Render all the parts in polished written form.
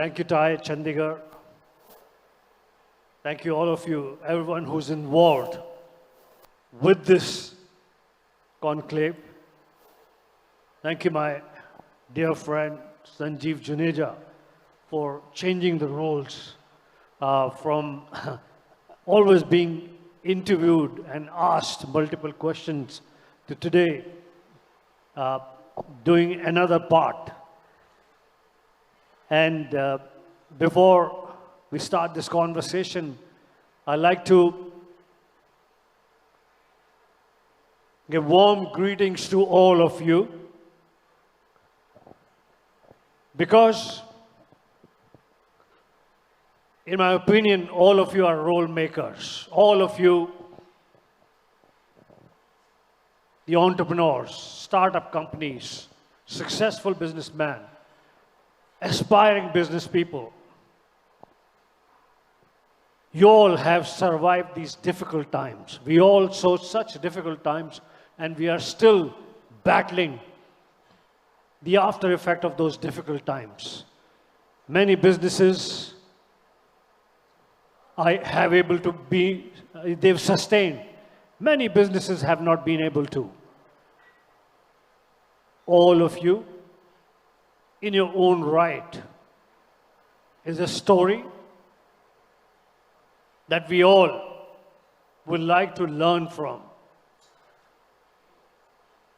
Thank you, Ty, Chandigarh. Thank you, all of you, everyone who's involved with this conclave. Thank you, my dear friend Sanjeev Juneja, for changing the roles from always being interviewed and asked multiple questions to today doing another part. And before we start this conversation, I'd like to give warm greetings to all of you, because in my opinion, all of you are role makers. All of you, the entrepreneurs, startup companies, successful businessmen, aspiring business people, you all have survived these difficult times. We all saw such difficult times, and we are still battling the after effect of those difficult times. Many businesses have able to be, they've sustained. Many businesses have not been able to. All of you, in your own right, is a story that we all would like to learn from.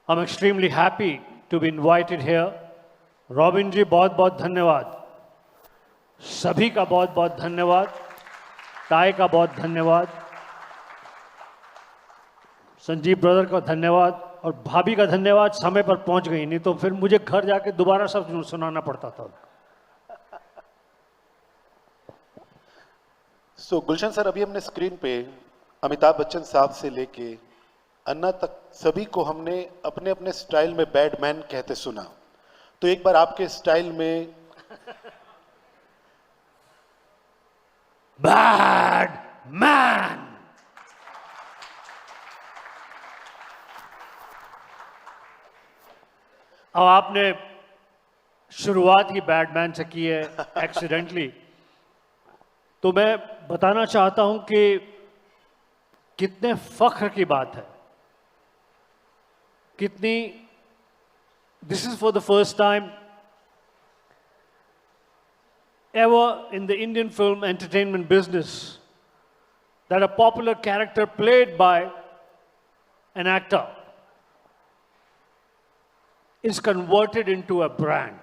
I'm extremely happy to be invited here. Robin ji, बहुत बहुत धन्यवाद. सभी का बहुत बहुत धन्यवाद. Tie का बहुत धन्यवाद. संजीव ब्रदर का धन्यवाद और भाभी का धन्यवाद. समय पर पहुंच गई, नहीं तो फिर मुझे घर जाके दोबारा सब सुनाना पड़ता था. सो गुलशन सर, अभी हमने स्क्रीन पे अमिताभ बच्चन साहब से लेके अन्ना तक सभी को हमने अपने अपने स्टाइल में बैडमैन कहते सुना. तो एक बार आपके स्टाइल में बैडमैन. अब आपने शुरुआत ही बैडमैन से की है एक्सीडेंटली, तो मैं बताना चाहता हूं कि कितने फख्र की बात है, कितनी, this is for the first time ever in the Indian film entertainment business that a popular character played by an actor is converted into a brand,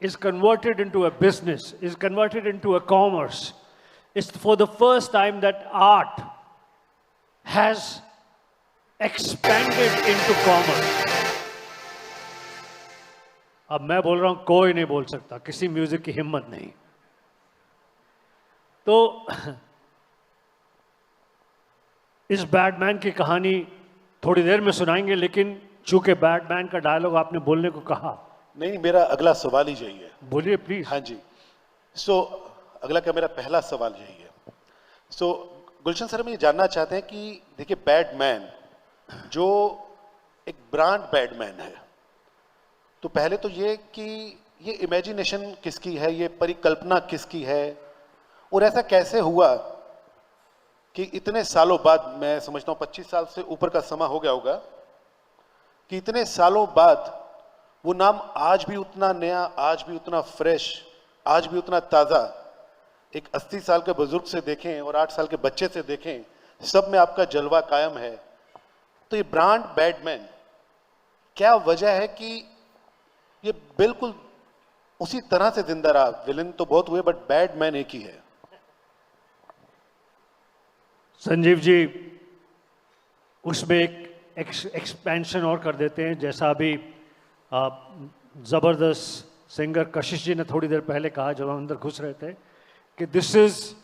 is converted into a business, is converted into a commerce. It's for the first time that art has expanded into commerce. अब मैं बोल रहा हूं, कोई नहीं बोल सकता, किसी म्यूजिक की हिम्मत नहीं. तो इस बैडमैन की कहानी थोड़ी देर में सुनाएंगे, लेकिन चूंकि बैडमैन का डायलॉग आपने बोलने को कहा. नहीं, मेरा अगला सवाल ही यही है. बोलिए प्लीज. हाँ जी. सो अगला क्या, मेरा पहला सवाल यही है. सो गुलशन सर, हम ये जानना चाहते हैं कि देखिए, बैडमैन जो एक ब्रांड बैडमैन है, तो पहले तो ये कि ये इमेजिनेशन किसकी है, ये परिकल्पना किसकी है, और ऐसा कैसे हुआ कि इतने सालों बाद, मैं समझता हूँ 25 साल से ऊपर का समय हो गया होगा, कि इतने सालों बाद वो नाम आज भी उतना नया, आज भी उतना फ्रेश, आज भी उतना ताज़ा, एक 80 साल के बुजुर्ग से देखें और 8 साल के बच्चे से देखें, सब में आपका जलवा कायम है. तो ये ब्रांड बैडमैन, क्या वजह है कि ये बिल्कुल उसी तरह से जिंदा रहा? विलन तो बहुत हुए, बट बैडमैन एक ही है. संजीव जी, उसमें एक एक्सपेंशन और कर देते हैं. जैसा अभी जबरदस्त सिंगर कशिश जी ने थोड़ी देर पहले कहा जब हम अंदर घुस रहे थे, कि this is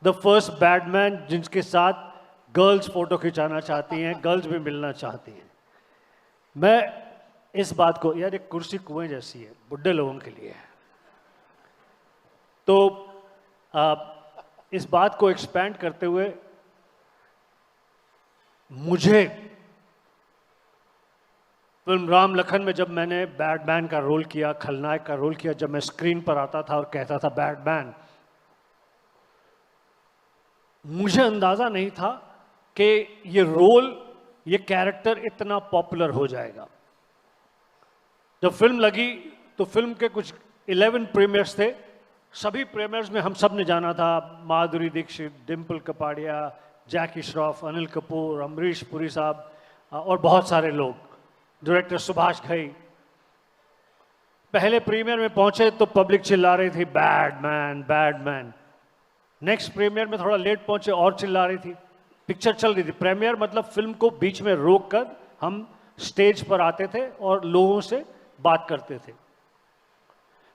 the first badman जिनके साथ गर्ल्स फोटो खिंचाना चाहती हैं, गर्ल्स भी मिलना चाहती हैं. मैं इस बात को, यार एक कुर्सी कुएं जैसी है, बुढ़े लोगों के लिए है, तो इस बात को एक्सपैंड करते हुए मुझे फिल्म राम लखन में जब मैंने बैडमैन का रोल किया, खलनायक का रोल किया, जब मैं स्क्रीन पर आता था और कहता था बैडमैन, मुझे अंदाजा नहीं था कि ये रोल, ये कैरेक्टर इतना पॉपुलर हो जाएगा। जब फिल्म लगी तो फिल्म के कुछ 11 प्रीमियर्स थे। सभी प्रीमियर्स में हम सब ने जाना था, माधुरी दीक्षित, डिम्पल कपाड़िया, जैकी श्रॉफ, अनिल कपूर, अमरीश पुरी साहब और बहुत सारे लोग, डायरेक्टर सुभाष घई। पहले प्रीमियर में पहुंचे तो पब्लिक चिल्ला रही थी बैडमैन बैडमैन। नेक्स्ट प्रीमियर में थोड़ा लेट पहुंचे और चिल्ला रही थी। पिक्चर चल रही थी, प्रीमियर मतलब फिल्म को बीच में रोक कर हम स्टेज पर आते थे और लोगों से बात करते थे।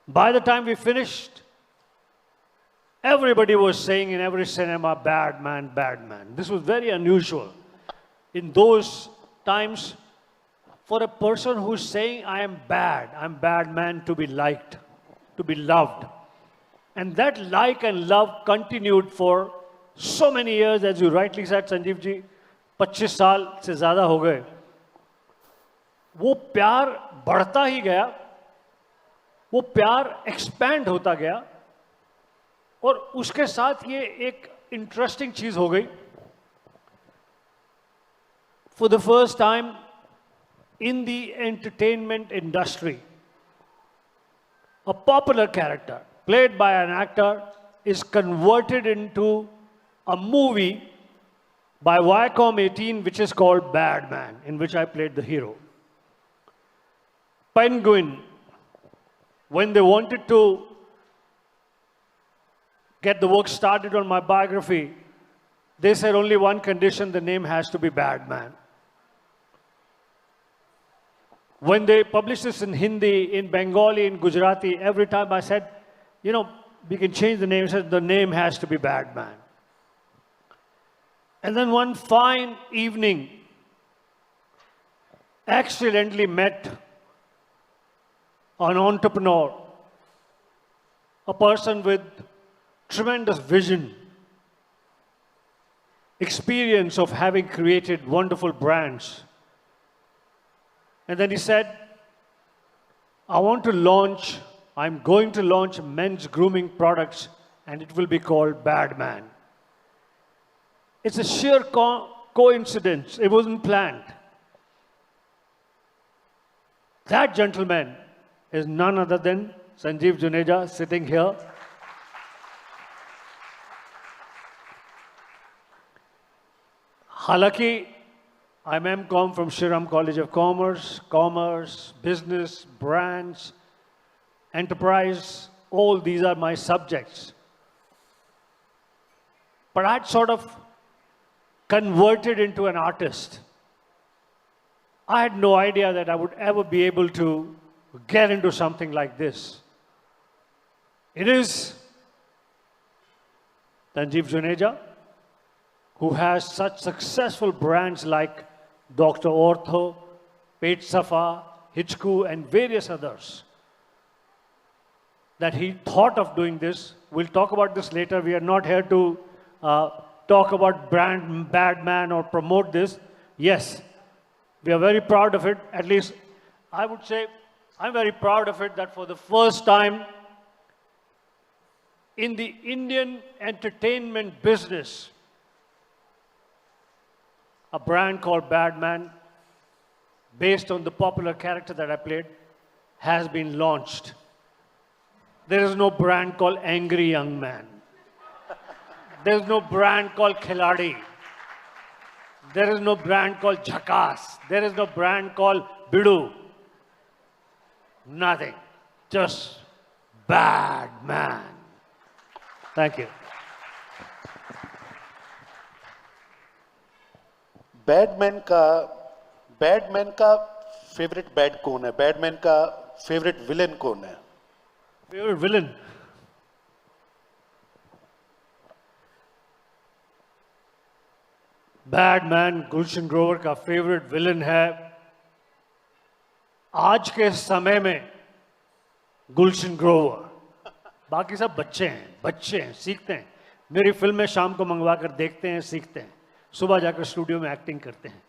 By the time we finished, everybody was saying in every cinema, Badman, Badman. This was very unusual. In those times, for a person who's saying, I'm bad man, to be liked, to be loved. And that like and love continued for so many years, as you rightly said, Sanjeev ji, 25 साल से ज़्यादा हो गए। वो प्यार बढ़ता ही गया, वो प्यार एक्सपैंड होता गया और उसके साथ ये एक इंटरेस्टिंग चीज हो गई। For the first time in the entertainment industry, a popular character played by an actor is converted into a movie by Viacom 18, which is called Badman, in which I played the hero. Penguin, when they wanted to get the work started on my biography, they said only one condition: the name has to be Badman. When they published this in Hindi, in Bengali, in Gujarati, every time I said, you know, we can change the name. He said, the name has to be Badman. And then one fine evening, accidentally met an entrepreneur, a person with tremendous vision, experience of having created wonderful brands. And then he said, I'm going to launch men's grooming products, and it will be called Badman. It's a sheer coincidence. It wasn't planned. That gentleman is none other than Sanjeev Juneja, sitting here. हालांकि I'm M.Com from Shriram College of Commerce, business, brands, enterprise, all these are my subjects. But I'd sort of converted into an artist. I had no idea that I would ever be able to get into something like this. It is Sanjeev Juneja, who has such successful brands like Dr. Ortho, Pet Safa, Hitchcock, and various others, that he thought of doing this. We'll talk about this later. We are not here to talk about brand Badman or promote this. Yes, we are very proud of it. At least I would say I'm very proud of it that for the first time in the Indian entertainment business, a brand called Badman, based on the popular character that I played, has been launched. There is no brand called Angry Young Man. There is no brand called Khiladi. There is no brand called Jhakas. There is no brand called Bidu. Nothing. Just Badman. Thank you. Badman का favourite bad कौन है? Badman का favourite villain कौन है? Favourite villain? Badman Gulshan Grover का favourite villain है आज के समय में गुलशन ग्रोवर। बाकी सब बच्चे हैं, सीखते हैं। मेरी फिल्में शाम को मंगवा कर देखते हैं, सीखते हैं, सुबह जाकर स्टूडियो में एक्टिंग करते हैं।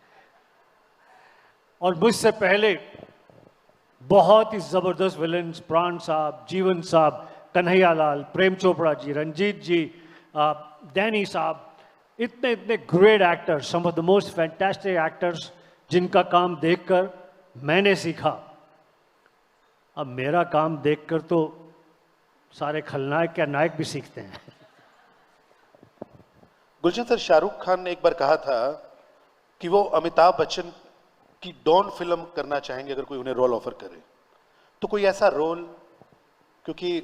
और मुझसे पहले बहुत ही ज़बरदस्त विलेन्स, प्राण साहब, जीवन साहब, कन्हैया लाल, प्रेम चोपड़ा जी, रंजीत जी, डैनी साहब, इतने इतने great actors, some of the most fantastic actors जिनका काम देखकर मैंने सीखा। अब मेरा काम देखकर तो सारे खलनायक या नायक भी सीखते हैं। गुलशन सर, शाहरुख खान ने एक बार कहा था कि वो अमिताभ बच्चन की डॉन फिल्म करना चाहेंगे अगर कोई उन्हें रोल ऑफर करे। तो कोई ऐसा रोल, क्योंकि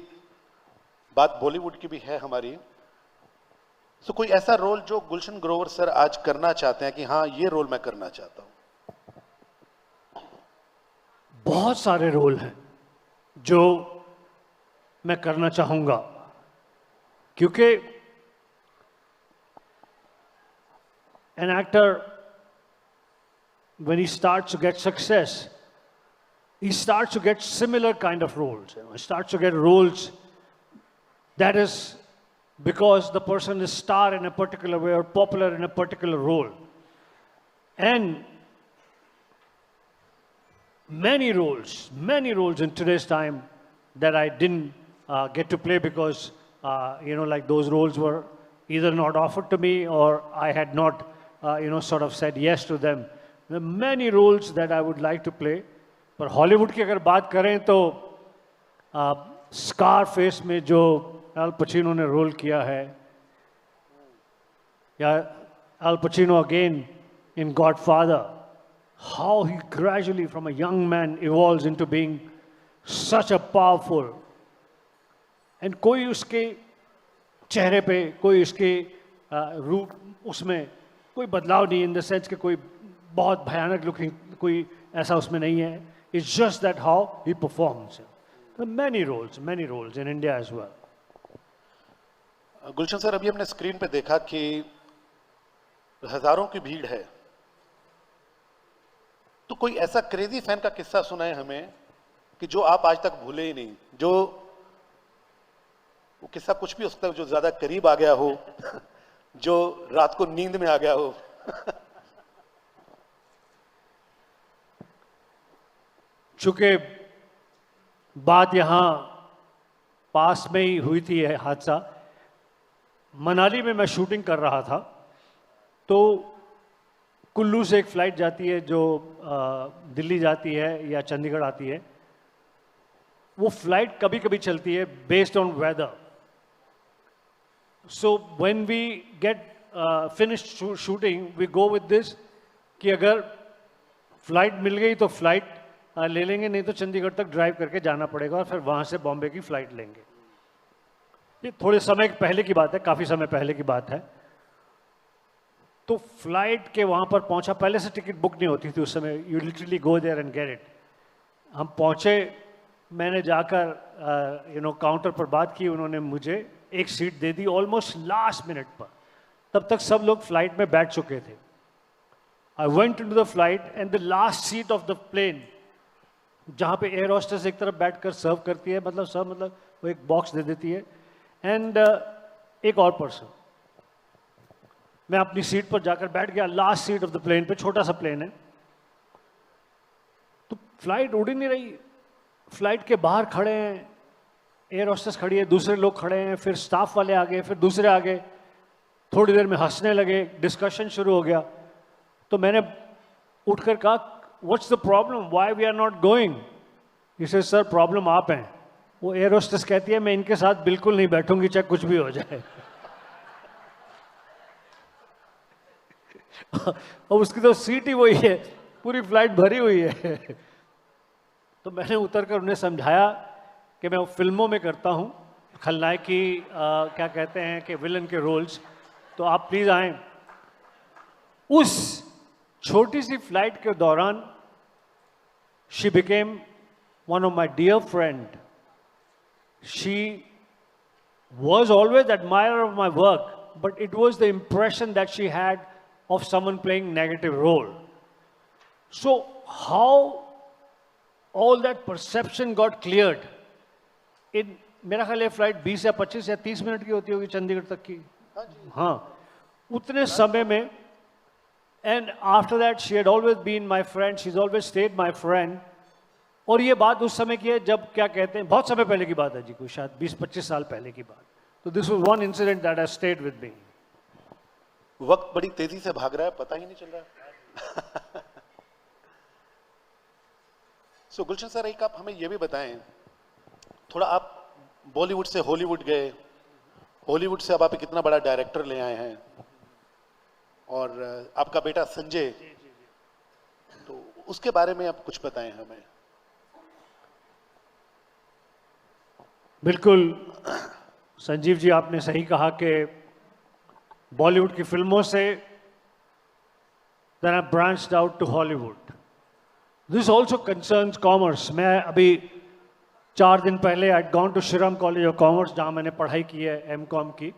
बात बॉलीवुड की भी है हमारी, तो कोई ऐसा रोल जो गुलशन ग्रोवर सर आज करना चाहते हैं कि हाँ ये रोल मैं करना चाहता हूं? बहुत सारे रोल हैं जो मैं करना चाहूंगा, क्योंकि an actor, when he starts to get success, he starts to get similar kind of roles. He starts to get roles that is because the person is star in a particular way or popular in a particular role. And many roles in today's time that I didn't get to play because, like those roles were either not offered to me or I had not, sort of said yes to them. There are many roles that I would like to play. पर Hollywood की अगर बात करें तो scar face में जो अल Pacino ने role किया है, या Al Pacino again in Godfather, how he gradually from a young man evolves into being such a powerful, and कोई उसके चेहरे पे, कोई उसके रूप, उसमें कोई बदलाव नहीं, इन द सेंस कि कोई बहुत भयानक लुकिंग कोई ऐसा उसमें नहीं है. It's just that how he performs. There are many roles in India as well. Gulshan sir, अभी हमने स्क्रीन पे देखा कि हजारों की भीड़ है, तो कोई ऐसा क्रेजी फैन का किस्सा सुनाए हमें कि जो आप आज तक भूले ही नहीं, जो वो किस्सा कुछ भी हो सकता है, जो ज्यादा करीब आ गया हो, जो रात को नींद में आ गया हो. चूंकि बात यहाँ पास में ही हुई थी हादसा, मनाली में मैं शूटिंग कर रहा था, तो कुल्लू से एक फ़्लाइट जाती है जो दिल्ली जाती है या चंडीगढ़ आती है. वो फ़्लाइट कभी कभी चलती है based on weather. So when we get finished shooting we go with this कि अगर फ़्लाइट मिल गई तो फ़्लाइट ले लेंगे, नहीं तो चंडीगढ़ तक ड्राइव करके जाना पड़ेगा और फिर वहाँ से बॉम्बे की फ़्लाइट लेंगे. ये थोड़े समय पहले की बात है, काफ़ी समय पहले की बात है. तो फ्लाइट के वहाँ पर पहुँचा, पहले से टिकट बुक नहीं होती थी उस समय, you literally go there and get it. हम पहुँचे, मैंने जाकर काउंटर पर बात की, उन्होंने मुझे एक सीट दे दी ऑलमोस्ट लास्ट मिनट पर. तब तक सब लोग फ्लाइट में बैठ चुके थे. I went into the flight and the last seat of the plane, जहाँ पे एयर होस्टेस एक तरफ बैठकर सर्व करती है, मतलब वो एक बॉक्स दे देती है, एंड एक और पर्सन. मैं अपनी सीट पर जाकर बैठ गया, last seat of the plane पे. छोटा सा प्लेन है, तो फ्लाइट उड़ ही नहीं रही. फ्लाइट के बाहर खड़े हैं, एयर होस्टेस खड़ी है, दूसरे लोग खड़े हैं, फिर स्टाफ वाले आ गए, फिर दूसरे आ गए. थोड़ी देर में हंसने लगे, डिस्कशन शुरू हो गया. तो मैंने उठकर कहा, what's the problem, why we are not going? इसे सर प्रॉब्लम आप हैं. वो एयर होस्टेस कहती है, मैं इनके साथ बिल्कुल नहीं बैठूंगी चाहे कुछ भी हो जाए. और उसकी तो सीट ही वही है, पूरी फ्लाइट भरी हुई है. तो मैंने उतरकर उन्हें समझाया कि मैं फिल्मों में करता हूँ खलनायक की, क्या कहते हैं कि विलन के रोल्स, तो आप प्लीज़ आएँ. उस छोटी सी फ्लाइट के दौरान she became one of my dear friend. She was always admire of my work, but it was the impression that she had of someone playing negative role. So how all that perception got cleared in, मेरा ख्याल है flight 20 या 25 या 30 minute की होती होगी चंडीगढ़ तक की. हाँ, उतने समय में And after that, she had always been my friend. She's always stayed my friend. और ये बात उस समय की है जब क्या कहते हैं बहुत समय पहले की बात है जी, कोई शायद 20-25 साल पहले की बात. तो this was one incident that has stayed with me. वक्त बड़ी तेजी से भाग रहा है, पता ही नहीं चल रहा. सो गुलशन सर, एक आप हमें ये भी बताएं, थोड़ा आप बॉलीवुड से हॉलीवुड गए, हॉलीवुड से अब आप एक इतना बड़ा डायरेक्टर ले आए हैं, और आपका बेटा संजय, तो उसके बारे में आप कुछ बताएं हमें. बिल्कुल संजीव जी, आपने सही कहा कि बॉलीवुड की फिल्मों से then I branched out to Hollywood. This also concerns commerce. मैं अभी 4 दिन पहले I'd gone to Shriram College of Commerce, जहाँ मैंने पढ़ाई की है M.Com की.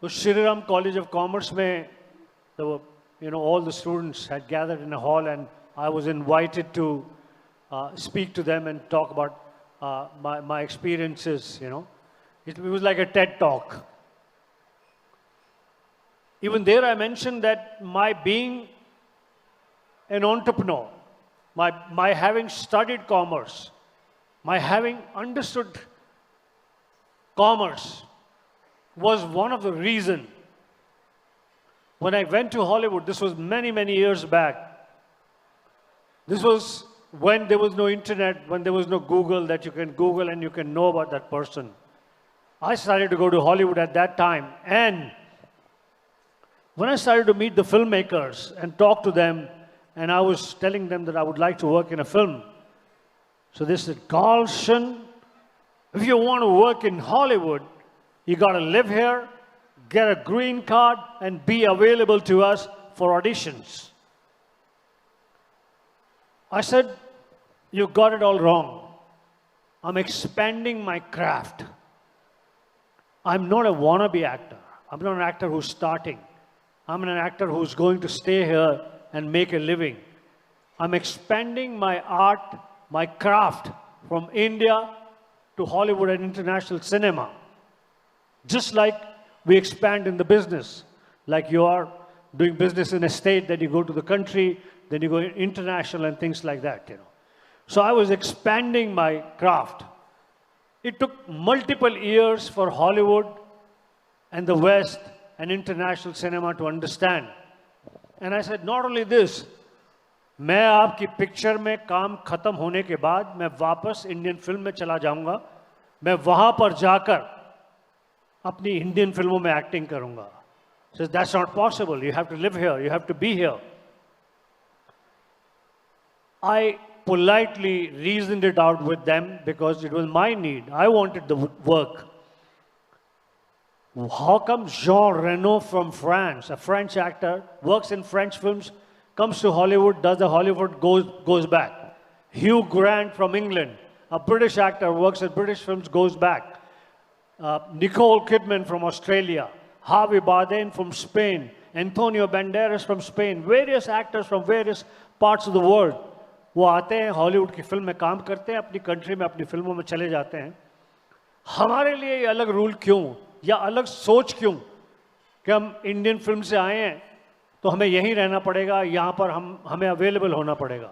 तो Shriram College of Commerce में there were, all the students had gathered in a hall, and I was invited to speak to them and talk about my experiences. It was like a TED talk. Even there I mentioned that my being an entrepreneur, my having studied commerce, my having understood commerce was one of the reasons. When I went to Hollywood, this was many, many years back. This was when there was no internet, when there was no Google that you can Google and you can know about that person. I started to go to Hollywood at that time, and when I started to meet the filmmakers and talk to them, and I was telling them that I would like to work in a film, so they said, Gulshan, if you want to work in Hollywood, you got to live here, get a green card, and be available to us for auditions. I said, you got it all wrong. I'm expanding my craft. I'm not a wannabe actor. I'm not an actor who's starting. I'm an actor who's going to stay here and make a living. I'm expanding my art, my craft from India to Hollywood and international cinema. Just like we expand in the business, like you are doing business in a state, then you go to the country, then you go international and things like that, So I was expanding my craft. It took multiple years for Hollywood and the West and international cinema to understand. And I said, not only this, मैं आपकी picture में काम खत्म होने के बाद मैं वापस इंडियन फिल्म में चला जाऊंगा, मैं वहां पर जाकर अपनी इंडियन फिल्मों में एक्टिंग करूंगा. Says, that's not possible. You have to live here. You have to be here. I politely reasoned it out with them because it was my need. I wanted the work. How come Jean Reno from France, a French actor, works in French films, comes to Hollywood, does the Hollywood, goes back? Hugh Grant from England, a British actor, works in British films, goes back. Nicole Kidman from Australia, Javi Bardem from Spain, Antonio Banderas from Spain, various actors from various parts of the world. वो आते हैं Hollywood की film में काम करते हैं, अपनी country में अपनी फिल्मों में चले जाते हैं. हमारे लिए ये अलग रूल क्यों या अलग सोच क्यों कि हम इंडियन फिल्म से आए हैं तो हमें यहीं रहना पड़ेगा, यहाँ पर हमें अवेलेबल होना पड़ेगा.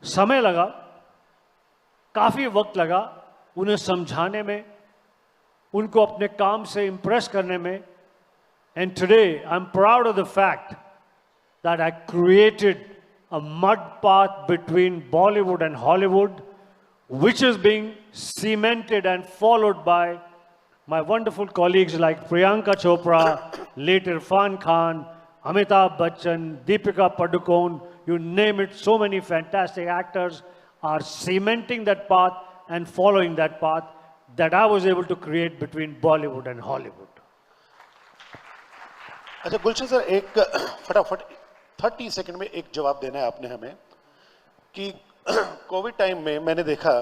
समय लगा, काफ़ी वक्त लगा उन्हें समझाने में, उनको अपने काम से इम्प्रेस करने में. And today I'm proud of the fact that I created a mud path between Bollywood and Hollywood, which is being cemented and followed by my wonderful colleagues like Priyanka Chopra, late Irfan Khan, Amitabh Bachchan, Deepika Padukone, you name it, so many fantastic actors are cementing that path and following that path that I was able to create between Bollywood and Hollywood. अच्छा गुलशन sir, एक फटाफट 30 second में एक जवाब देना है आपने हमें कि कोविड टाइम में मैंने देखा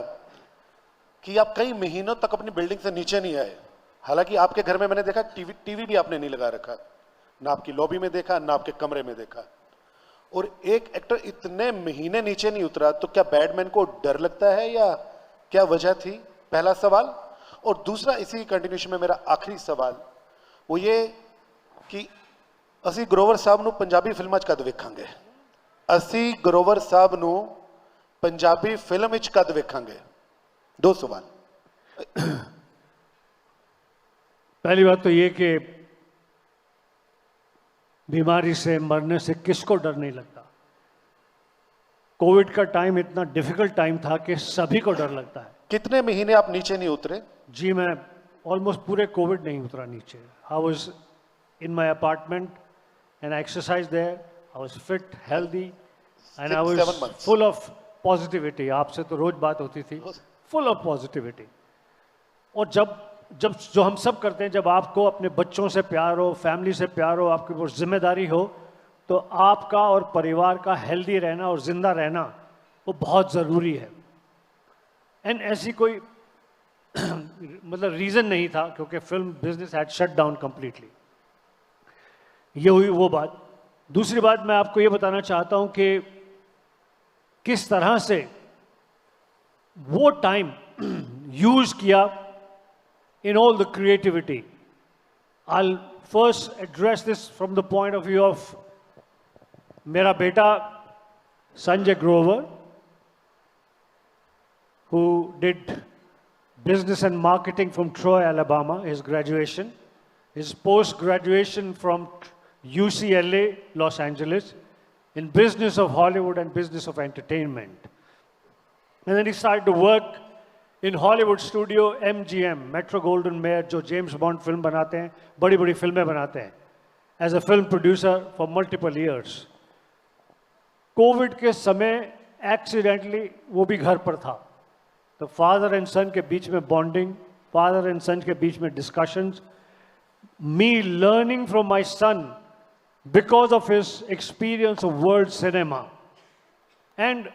कि आप कई महीनों तक अपनी बिल्डिंग से नीचे नहीं आए. हालांकि आपके घर में मैंने देखा टीवी भी आपने नहीं लगा रखा, ना आपकी लॉबी में देखा, ना आपके कमरे में देखा. और एक एक्टर इतने महीने नीचे नहीं उतरा, तो क्या बैडमैन को डर लगता है या क्या वजह थी? पहला सवाल. और दूसरा इसी कंटिन्यूशन में मेरा आखिरी सवाल वो ये कि ਅਸੀਂ ਗਰੋਵਰ ਸਾਹਿਬ ਨੂੰ ਪੰਜਾਬੀ ਫਿਲਮਾਂ 'ਚ ਕਦ ਵੇਖਾਂਗੇ? ਅਸੀਂ ਗਰੋਵਰ ਸਾਹਿਬ ਨੂੰ ਪੰਜਾਬੀ ਫਿਲਮ ਵਿੱਚ ਕਦ ਵੇਖਾਂਗੇ? दो सवाल। पहली बात तो ये कि बीमारी से मरने से किसको डर नहीं लगता। कोविड का टाइम इतना डिफिकल्ट टाइम था कि सभी को डर लगता है। कितने महीने आप नीचे नहीं उतरे? जी मैं ऑलमोस्ट पूरे कोविड नहीं उतरा नीचे। I was in my apartment and I exercise there, I was fit healthy and I was full of positivity. आपसे तो रोज बात होती थी, फुल ऑफ पॉजिटिविटी। और जब जब जो हम सब करते हैं, जब आपको अपने बच्चों से प्यार हो, फैमिली से प्यार हो, आपके ऊपर जिम्मेदारी हो, तो आपका और परिवार का हेल्दी रहना और जिंदा रहना वो बहुत ज़रूरी है। एंड ऐसी कोई मतलब रीज़न नहीं था, क्योंकि film business had shut down completely. ये हुई वो बात। दूसरी बात मैं आपको ये बताना चाहता हूँ कि किस तरह से वो टाइम यूज किया in all the creativity. I'll first address this from the point of view of mera beta Sanjay Grover, who did business and marketing from Troy, Alabama, his graduation, his post-graduation from UCLA, Los Angeles, in business of Hollywood and business of entertainment. And then he started to work in Hollywood studio MGM, Metro Goldwyn Mayer, जो James Bond film बनाते हैं, बड़ी बड़ी फिल्में बनाते हैं, as a film producer for multiple years. Covid के समय एक्सीडेंटली वो भी घर पर था, तो फादर एंड सन के बीच में बॉन्डिंग, फादर एंड सन के बीच में discussions, me learning from my son because of his experience of world cinema. And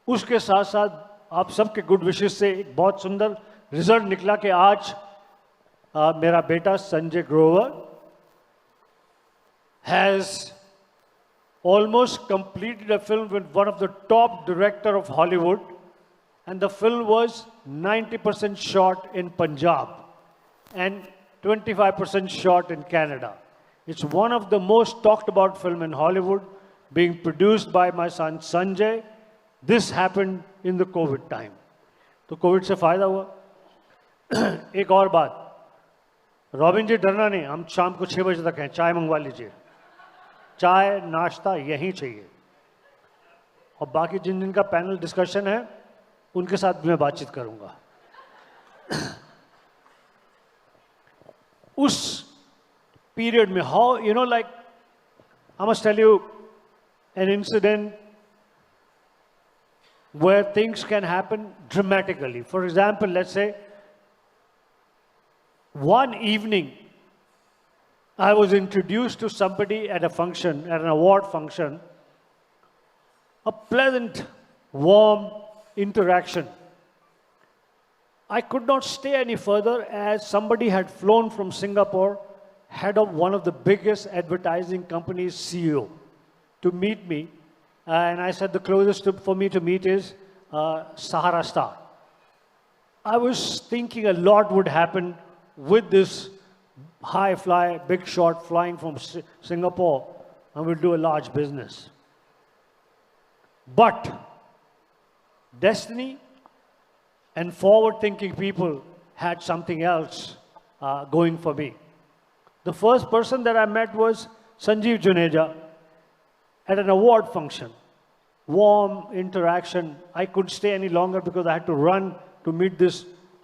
उसके साथ साथ आप सबके गुड विशेस से एक बहुत सुंदर रिजल्ट निकला कि आज मेरा बेटा Sanjay Grover has almost completed a film with one of the top director of Hollywood, and the film was 90% shot in Punjab and 25% shot in Canada. It's one of the most talked about film in Hollywood, being produced by my son Sanjay. This happened in the COVID time. तो Covid से फायदा हुआ। एक और बात, robin जी डरना नहीं, हम शाम को 6 बजे तक हैं, चाय मंगवा लीजिए, चाय नाश्ता यहीं चाहिए। और बाकी जिन जिन का पैनल डिस्कशन है उनके साथ भी मैं बातचीत करूंगा। उस पीरियड में how you know like I must tell you an incident where things can happen dramatically. For example, let's say one evening I was introduced to somebody at a function, at an award function, a pleasant, warm interaction. I could not stay any further as somebody had flown from Singapore, head of one of the biggest advertising companies' CEO, to meet me. And I said the closest for me to meet is Sahara Star. I was thinking a lot would happen with this high fly, big shot flying from Singapore, and we'll do a large business. But destiny and forward-thinking people had something else going for me. The first person that I met was Sanjeev Juneja at an award function. Warm interaction. I couldn't stay any longer because I had to run to meet this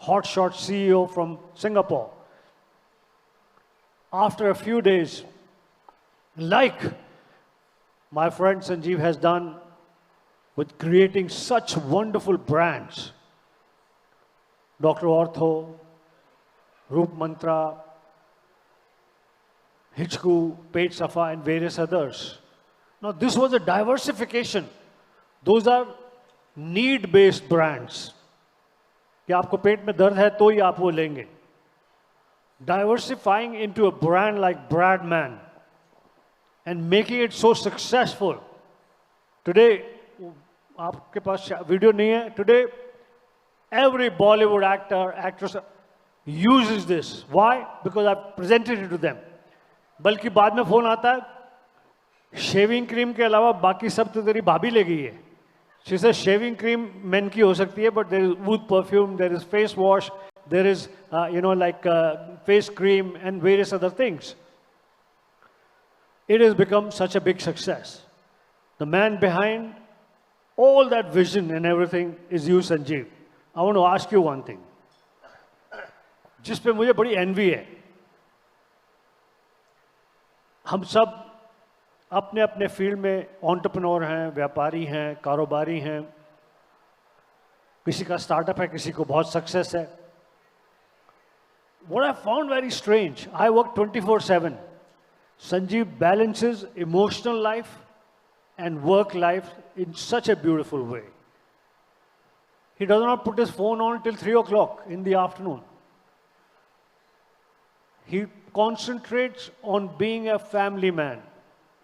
hotshot CEO from Singapore. After a few days, like my friend Sanjeev has done with creating such wonderful brands, Dr. Ortho, Roop Mantra, Hitchku, Page Safa, and various others. Now, this was a diversification. Those are need-based brands. कि आपको पेट में दर्द है तो ही आप वो लेंगे. Diversifying into a brand like Badman and making it so successful. Today, आपके पास वीडियो नहीं है. Today, every Bollywood actor, actress uses this. Why? Because I've presented it to them. बल्कि बाद में फोन आता है शेविंग क्रीम के अलावा बाकी सब तो तेरी भाभी ले गई है. She says shaving cream men की हो सकती है, but there is wood perfume, there is face wash, there is face cream and various other things. It has become such a big success. The man behind all that vision and everything is you, Sanjeev. I want to ask you one thing. जिस पे मुझे बड़ी envy है. हम सब अपने अपने field में एंटरप्रेन्योर हैं, व्यापारी हैं, कारोबारी हैं. किसी का स्टार्टअप है, किसी को बहुत सक्सेस है. What I found very strange, I work 24/7. Sanjeev balances emotional life and work life in such a beautiful way. He does not put his phone on till 3 o'clock in the afternoon. He concentrates on being a family man,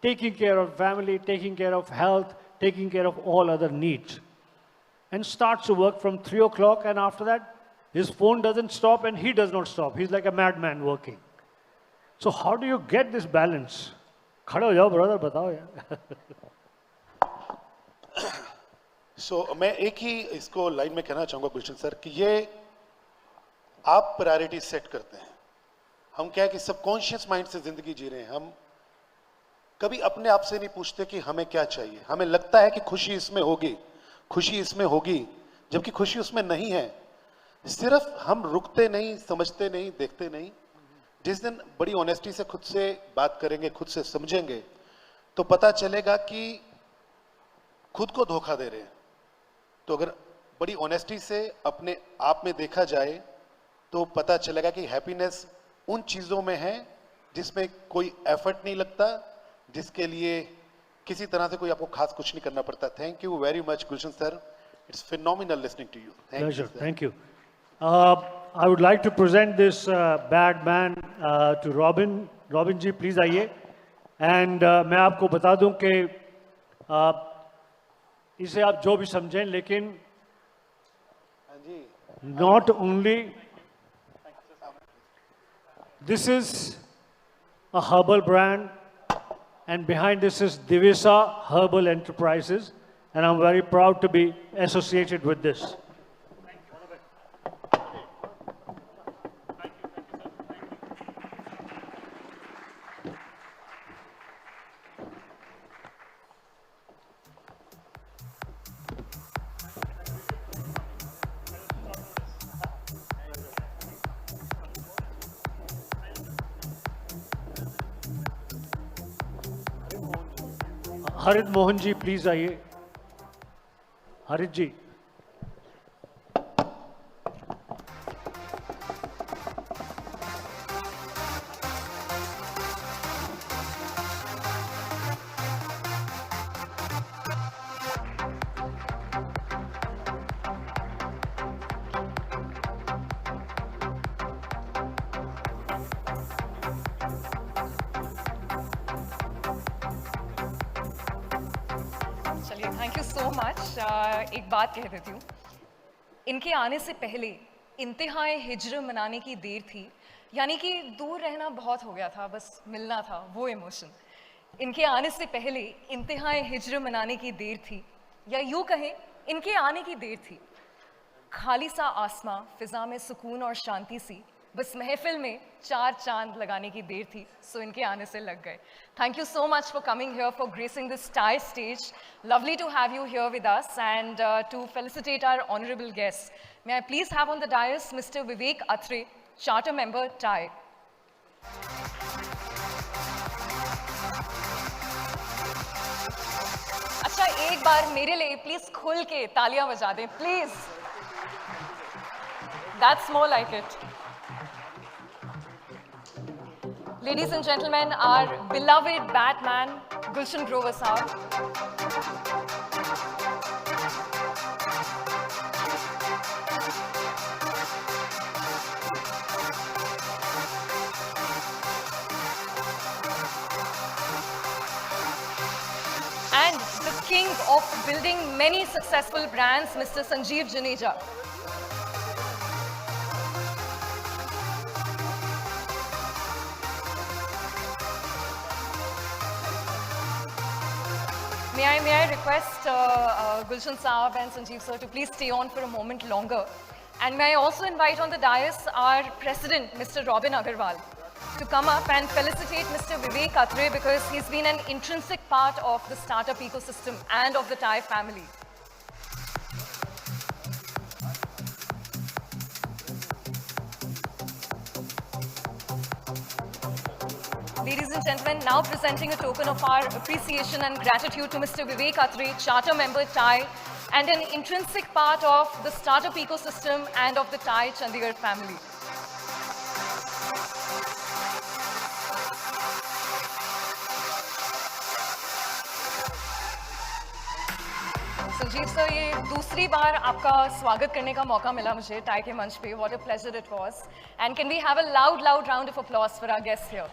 taking care of family, taking care of health, taking care of all other needs. And starts to work from 3 o'clock, and after that, his phone doesn't stop and he does not stop. He's like a madman working. So how do you get this balance? खड़े हो जाओ brother, बताओ यार. So मैं एक ही इसको line में कहना चाहूँगा गुलशन सर कि ये आप प्रायोरिटी सेट करते हैं. हम क्या है कि सबकॉन्शियस माइंड से जिंदगी जी रहे हैं. हम कभी अपने आप से नहीं पूछते कि हमें क्या चाहिए. हमें लगता है कि खुशी इसमें होगी, खुशी इसमें होगी, जबकि खुशी उसमें नहीं है. सिर्फ हम रुकते नहीं, समझते नहीं, देखते नहीं. जिस दिन बड़ी ऑनेस्टी से खुद से बात करेंगे, खुद से समझेंगे, तो पता चलेगा कि खुद को धोखा दे रहे हैं. तो अगर बड़ी ऑनेस्टी से अपने आप में देखा जाए तो पता चलेगा कि हैप्पीनेस उन चीजों में है जिसमें कोई एफर्ट नहीं लगता, जिसके लिए किसी तरह से कोई आपको खास कुछ नहीं करना पड़ता. Thank you very much Gulshan sir. It's phenomenal listening to you. Thank you. I would like to present this Badman to Robin. Robin ji please आइए. And मैं आपको बता दूं कि इसे आप जो भी समझें, लेकिन not only this is a herbal brand, and behind this is Divisa Herbal Enterprises, and I'm very proud to be associated with this. हरित मोहन जी प्लीज आइए. हरित जी. चलिए, थैंक यू सो मच. एक बात कह देती हूँ, इनके आने से पहले इंतहाए हिज्र मनाने की देर थी. यानी कि दूर रहना बहुत हो गया था, बस मिलना था, वो इमोशन. इनके आने से पहले इंतहाए हिज्र मनाने की देर थी, या यूँ कहें इनके आने की देर थी. खाली सा आसमां, फिजा में सुकून और शांति सी, बस महफिल में 4 चांद लगाने की देर थी. सो इनके आने से लग गए. Thank you so much for coming here, for gracing this Thai stage. Lovely to have you here with us, and to felicitate our honorable guests. May I please have on the dais Mr. Vivek Atre, Charter Member, Thai. अच्छा, एक बार मेरे लिए please खुल के तालियां बजा दें, please. That's more like it. Ladies and gentlemen, our beloved Badman, Gulshan Grover Saab. And the king of building many successful brands, Mr. Sanjeev Juneja. May I request Gulshan Saab and Sanjeev sir to please stay on for a moment longer. And may I also invite on the dais our president, Mr. Robin Agarwal, to come up and felicitate Mr. Vivek Atre because he's been an intrinsic part of the startup ecosystem and of the TIE family. Ladies and gentlemen, now presenting a token of our appreciation and gratitude to Mr. Vivek Atre, Charter Member TIE, and an intrinsic part of the startup ecosystem and of the TIE Chandigarh family. Sanjeev sir, ये दूसरी बार आपका स्वागत करने का मौका मिला मुझे tie के मंच पे. What a pleasure it was. And can we have a loud round of applause for our guests here?